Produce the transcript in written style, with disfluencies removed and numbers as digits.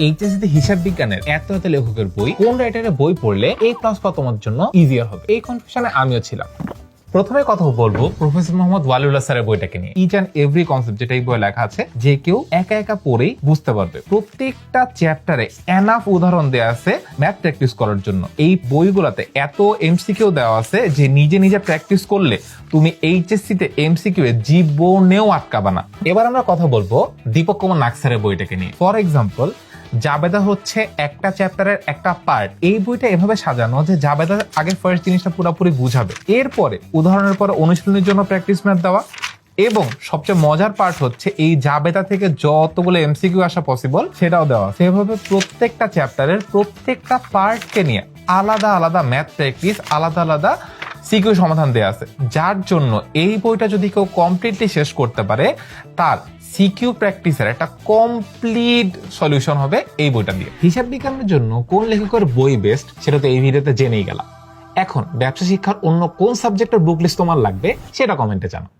HSC হিসাব বিজ্ঞানের এত লেখকের বই, কোন রাইটারের বই পড়লে A+ পাওয়া তোমার জন্য ইজিয়ার হবে, এই কনফিউশনে আমিও ছিলাম। প্রথমে কথা বলবো প্রফেসর মোহাম্মদ ওয়ালিউল্লাহ স্যারের বইটাকে নিয়ে। ইচ অ্যান্ড এভরি কনসেপ্ট যেটা এই বইয়ে লেখা আছে, যে কেউ একা একা পড়েই বুঝতে পারবে। প্রত্যেকটা চ্যাপ্টারে এনাফ উদাহরণ দেওয়া আছে ম্যাথ প্র্যাকটিস করার জন্য। এই বইগুলোতে এত এমসিকিউ দেওয়া আছে যে নিজে নিজে প্র্যাকটিস করলে তুমি এইচএসসি তে এমসিকিউ এ জীবনেও আটকাবা না। এবার আমরা কথা বলবো দীপক কুমার নাগ স্যারের বইটাকে নিয়ে। ফর এক্সাম্পল, জাবেদা হচ্ছে একটা চ্যাপ্টারের একটা পার্ট। এই বইটা এভাবে সাজানো যে জাবেদা আগে ফার্স্ট জিনিসটা পুরোপুরি বুঝাবে, এরপরে উদাহরণের পরে অনুশীলনের জন্য প্র্যাকটিস ম্যাথ দেওয়া, এবং সবচেয়ে মজার পার্ট হচ্ছে এই জাবেদা থেকে যতগুলো এমসিকিউ আসা পসিবল সেটাও দেওয়া। সেভাবে প্রত্যেকটা চ্যাপ্টারের প্রত্যেকটা পার্টকে নিয়ে আলাদা আলাদা ম্যাথ প্র্যাকটিস, আলাদা আলাদা সিকিউ সমাধান দেওয়া আছে, যার জন্য এই বইটা যদি কেউ কমপ্লিটলি শেষ করতে পারে তার সিকিউ প্র্যাকটিসের একটা কমপ্লিট সলিউশন হবে এই বইটা দিয়ে। হিসাব বিজ্ঞানের জন্য কোন লেখকের বই বেস্ট সেটা তো এই ভিডিওতে জেনেই গেলাম। এখন ব্যবসা শিক্ষার অন্য কোন সাবজেক্টের বুক লিস্ট তোমার লাগবে সেটা কমেন্টে জানাও।